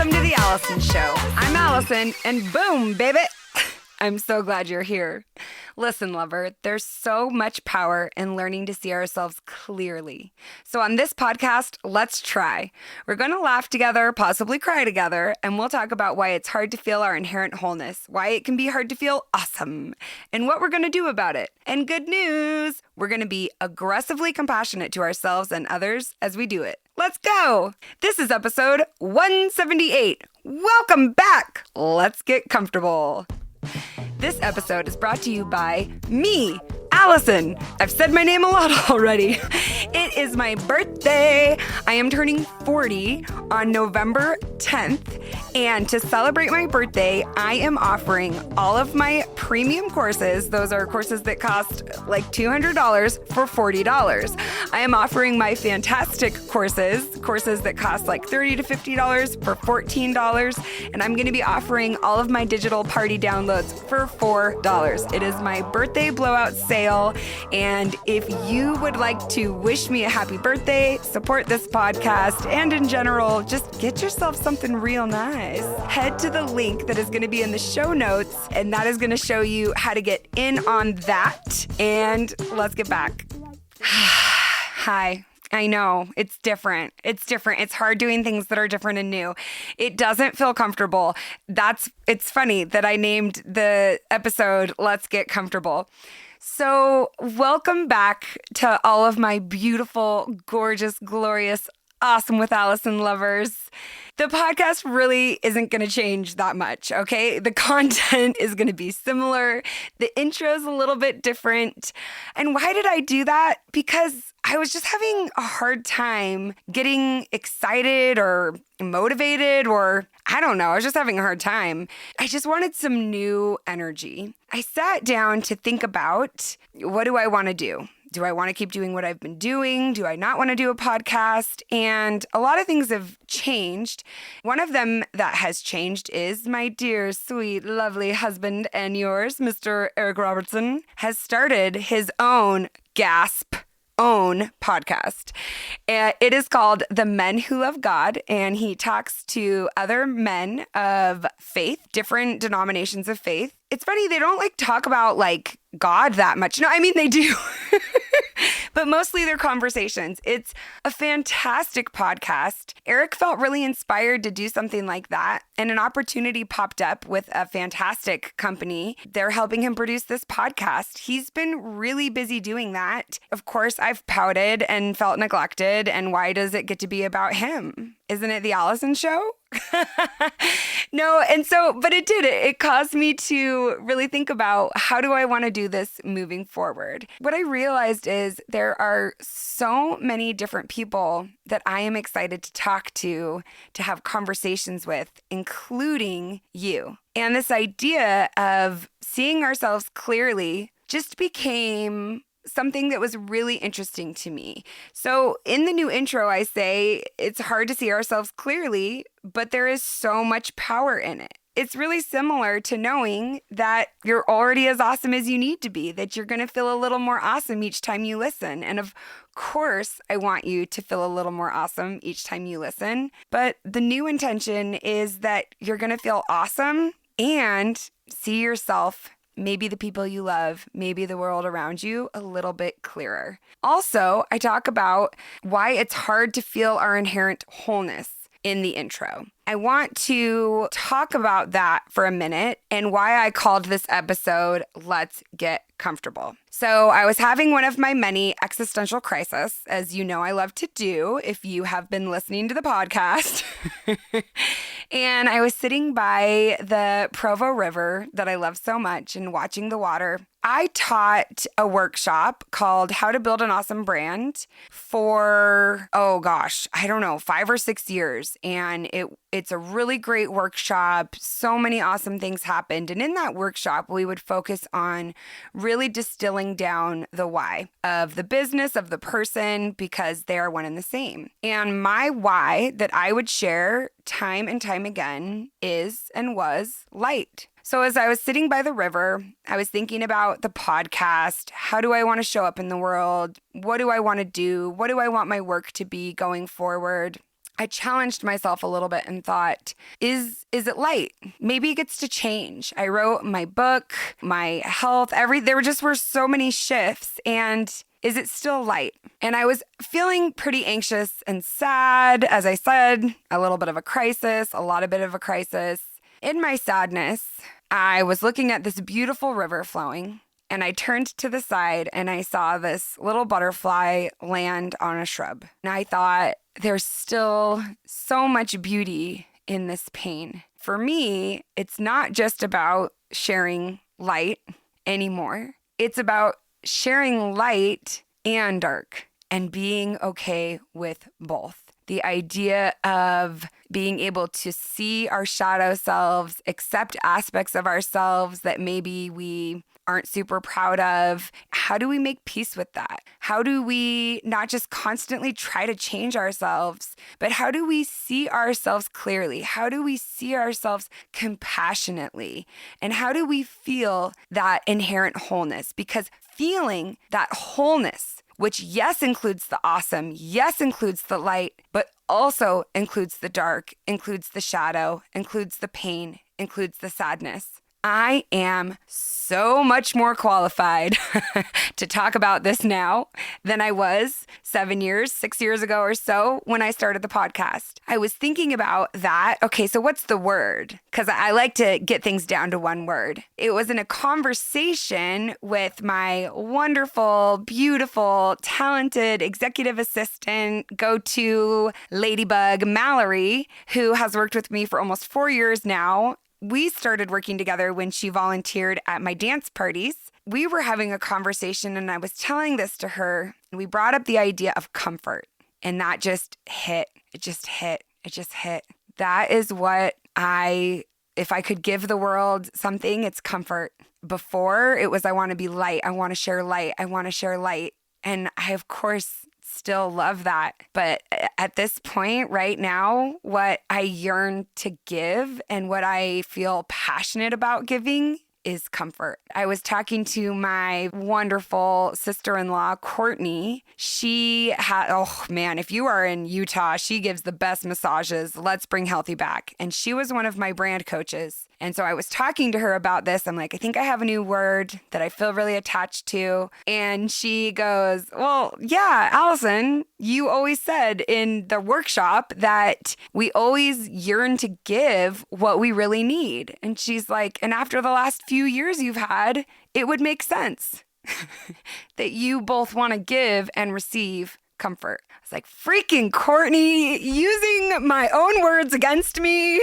Welcome to the Alison Show. I'm Alison, and boom, baby! I'm so glad you're here. Listen, lover, there's so much power in learning to see ourselves clearly. So on this podcast, let's try. We're going to laugh together, possibly cry together, and we'll talk about why it's hard to feel our inherent wholeness, why it can be hard to feel awesome, and what we're going to do about it. And good news, we're going to be aggressively compassionate to ourselves and others as we do it. Let's go! This is episode 178. Welcome back! Let's get comfortable. This episode is brought to you by me, Alison. I've said my name a lot already. It is my birthday. I am turning 40 on November 10th. And to celebrate my birthday, I am offering all of my premium courses. Those are courses that cost like $200 for $40. I am offering my fantastic courses that cost like $30 to $50 for $14. And I'm going to be offering all of my digital party downloads for $4. It is my birthday blowout sale. And if you would like to wish me a happy birthday, support this podcast, and in general, just get yourself something real nice, head to the link that is going to be in the show notes, and that is going to show you how to get in on that. And let's get back. Hi. I know, it's different. It's hard doing things that are different and new. It doesn't feel comfortable. It's funny that I named the episode Let's Get Comfortable. So welcome back to all of my beautiful, gorgeous, glorious, awesome with Alison lovers. The podcast really isn't going to change that much, okay? The content is going to be similar. The intro is a little bit different. And why did I do that? Because I was just having a hard time getting excited or motivated, or I don't know, I was just having a hard time. I just wanted some new energy. I sat down to think about, what do I want to do? Do I want to keep doing what I've been doing? Do I not want to do a podcast? And a lot of things have changed. One of them that has changed is my dear, sweet, lovely husband and yours, Mr. Eric Robertson, has started his own podcast. It is called The Men Who Love God, and he talks to other men of faith, different denominations of faith. It's funny, they don't talk about God that much. No, I mean, they do. But mostly they're conversations. It's a fantastic podcast. Eric felt really inspired to do something like that, and an opportunity popped up with a fantastic company. They're helping him produce this podcast. He's been really busy doing that. Of course, I've pouted and felt neglected, and why does it get to be about him? Isn't it the Alison Show? No, but it did. It caused me to really think about, how do I want to do this moving forward? What I realized is there are so many different people that I am excited to talk to have conversations with, including you. And this idea of seeing ourselves clearly just became something that was really interesting to me. So in the new intro, I say it's hard to see ourselves clearly, but there is so much power in it. It's really similar to knowing that you're already as awesome as you need to be, that you're going to feel a little more awesome each time you listen. And of course, I want you to feel a little more awesome each time you listen. But the new intention is that you're going to feel awesome and see yourself, maybe the people you love, maybe the world around you, a little bit clearer. Also, I talk about why it's hard to feel our inherent wholeness in the intro. I want to talk about that for a minute and why I called this episode Let's Get Comfortable. So I was having one of my many existential crises, as you know I love to do if you have been listening to the podcast. And I was sitting by the Provo River that I love so much and watching the water. I taught a workshop called How to Build an Awesome Brand for, 5 or 6 years. And it's a really great workshop. So many awesome things happened. And in that workshop, we would focus on really distilling down the why of the business, of the person, because they are one and the same. And my why that I would share time and time again is and was light. So as I was sitting by the river, I was thinking about the podcast. How do I want to show up in the world? What do I want to do? What do I want my work to be going forward? I challenged myself a little bit and thought, is it light? Maybe it gets to change. I wrote my book, my health, there were so many shifts, and is it still light? And I was feeling pretty anxious and sad, as I said, a little bit of a crisis, a lot of bit of a crisis. In my sadness, I was looking at this beautiful river flowing, and I turned to the side and I saw this little butterfly land on a shrub. And I thought, there's still so much beauty in this pain. For me, it's not just about sharing light anymore. It's about sharing light and dark and being okay with both. The idea of being able to see our shadow selves, accept aspects of ourselves that maybe we aren't super proud of. How do we make peace with that? How do we not just constantly try to change ourselves, but how do we see ourselves clearly? How do we see ourselves compassionately? And how do we feel that inherent wholeness? Because feeling that wholeness, which yes includes the awesome, yes includes the light, but also includes the dark, includes the shadow, includes the pain, includes the sadness. I am so much more qualified to talk about this now than I was 6 years ago or so when I started the podcast. I was thinking about that. Okay, so what's the word? Because I like to get things down to one word. It was in a conversation with my wonderful, beautiful, talented executive assistant, go-to ladybug, Mallory, who has worked with me for almost 4 years now. We started working together when she volunteered at my dance parties. We were having a conversation and I was telling this to her. We brought up the idea of comfort, and that just hit. It just hit. That is what if I could give the world something, it's comfort. Before it was, I want to be light. I want to share light. I want to share light. And I, of course, still love that. But at this point right now, what I yearn to give and what I feel passionate about giving is comfort. I was talking to my wonderful sister-in-law, Courtney. She had, oh man, if you are in Utah, she gives the best massages. Let's bring healthy back. And she was one of my brand coaches. And so I was talking to her about this. I'm like, I think I have a new word that I feel really attached to. And she goes, well, yeah, Alison, you always said in the workshop that we always yearn to give what we really need. And she's like, and after the last few years you've had, it would make sense that you both want to give and receive comfort. I was like, freaking Courtney, using my own words against me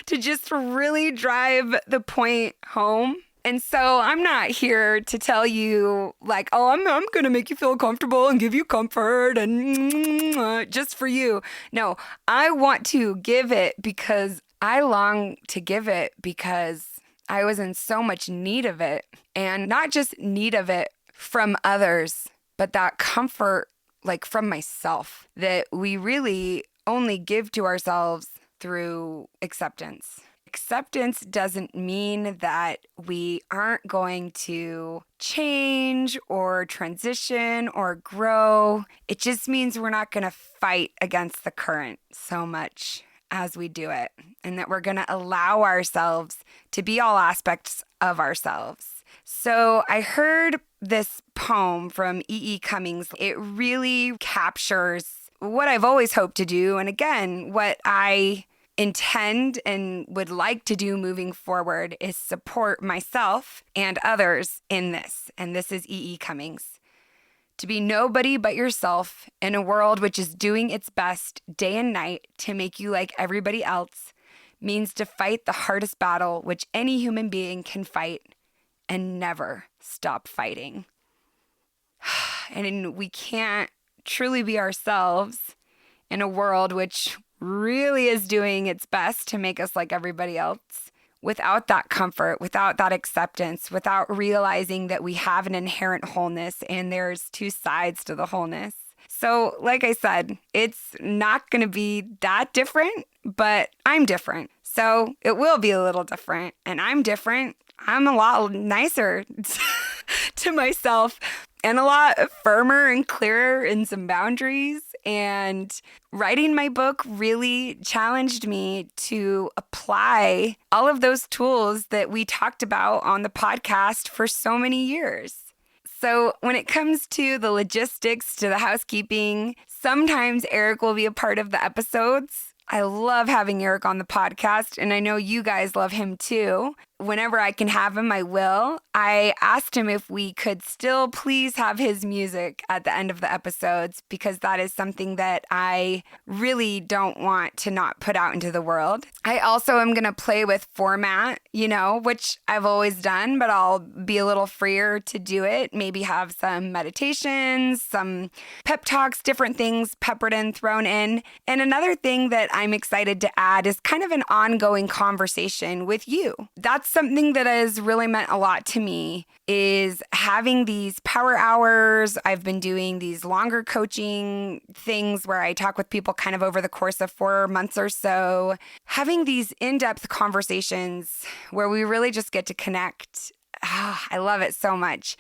to just really drive the point home. And so I'm not here to tell you like, oh, I'm going to make you feel comfortable and give you comfort and just for you. No, I want to give it because I long to give it because I was in so much need of it, and not just need of it from others, but that comfort like from myself that we really only give to ourselves through acceptance. Acceptance doesn't mean that we aren't going to change or transition or grow. It just means we're not going to fight against the current so much as we do it, and that we're going to allow ourselves to be all aspects of ourselves. So I heard this poem from E.E. Cummings. It really captures what I've always hoped to do, and again, what I intend and would like to do moving forward is support myself and others in this. And this is E.E. Cummings. To be nobody but yourself in a world which is doing its best day and night to make you like everybody else means to fight the hardest battle which any human being can fight and never stop fighting. And we can't truly be ourselves in a world which really is doing its best to make us like everybody else without that comfort, without that acceptance, without realizing that we have an inherent wholeness and there's two sides to the wholeness. So like I said, it's not going to be that different, but I'm different. So it will be a little different, and I'm different. I'm a lot nicer to myself and a lot firmer and clearer in some boundaries. And writing my book really challenged me to apply all of those tools that we talked about on the podcast for so many years. So when it comes to the logistics, to the housekeeping, sometimes Eric will be a part of the episodes. I love having Eric on the podcast, and I know you guys love him too. Whenever I can have him, I will. I asked him if we could still please have his music at the end of the episodes, because that is something that I really don't want to not put out into the world. I also am going to play with format, which I've always done, but I'll be a little freer to do it. Maybe have some meditations, some pep talks, different things peppered in, thrown in. And another thing that I'm excited to add is kind of an ongoing conversation with you. That's something that has really meant a lot to me, is having these power hours. I've been doing these longer coaching things where I talk with people kind of over the course of 4 months or so, having these in-depth conversations where we really just get to connect. I love it so much.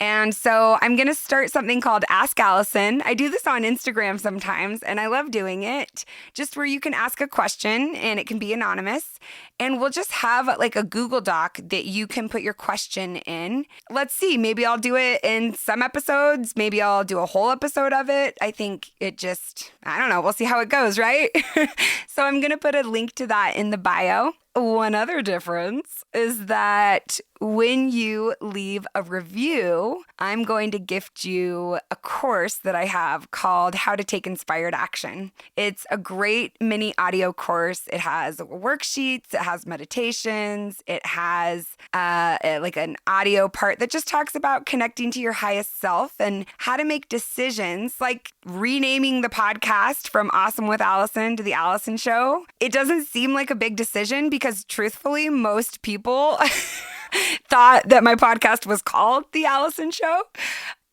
And so I'm going to start something called Ask Alison. I do this on Instagram sometimes, and I love doing it, just where you can ask a question and it can be anonymous. And we'll just have like a Google Doc that you can put your question in. Let's see, maybe I'll do it in some episodes. Maybe I'll do a whole episode of it. I think I don't know. We'll see how it goes, right? So I'm going to put a link to that in the bio. One other difference is that when you leave a review, I'm going to gift you a course that I have called How to Take Inspired Action. It's a great mini audio course. It has worksheets, it has meditations, it has like an audio part that just talks about connecting to your highest self and how to make decisions, like renaming the podcast from Awesome with Alison to The Alison Show. It doesn't seem like a big decision because truthfully, most people thought that my podcast was called The Alison Show.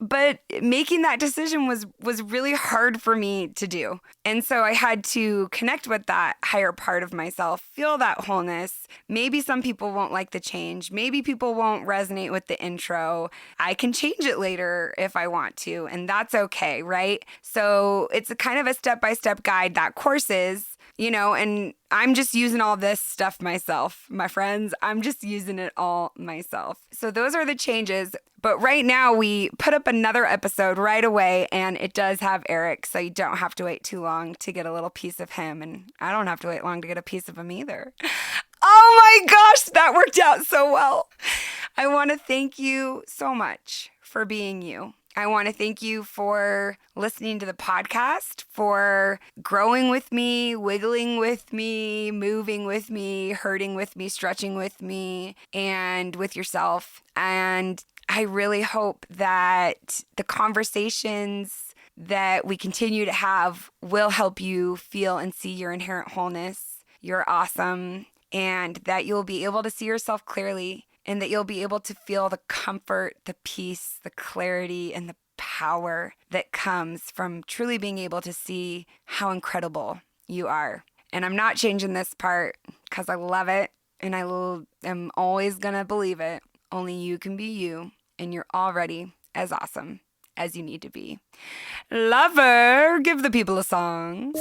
But making that decision was really hard for me to do. And so I had to connect with that higher part of myself, feel that wholeness. Maybe some people won't like the change. Maybe people won't resonate with the intro. I can change it later if I want to, and that's okay, right? So it's a kind of a step-by-step guide, that course is, and I'm just using all this stuff myself, my friends. I'm just using it all myself. So those are the changes. But right now we put up another episode right away, and it does have Eric. So you don't have to wait too long to get a little piece of him. And I don't have to wait long to get a piece of him either. Oh my gosh, that worked out so well. I want to thank you so much for being you. I want to thank you for listening to the podcast, for growing with me, wiggling with me, moving with me, hurting with me, stretching with me, and with yourself. And I really hope that the conversations that we continue to have will help you feel and see your inherent wholeness. You're awesome, and that you'll be able to see yourself clearly, and that you'll be able to feel the comfort, the peace, the clarity, and the power that comes from truly being able to see how incredible you are. And I'm not changing this part because I love it, and I am always going to believe it. Only you can be you, and you're already as awesome as you need to be. Lover, give the people a song.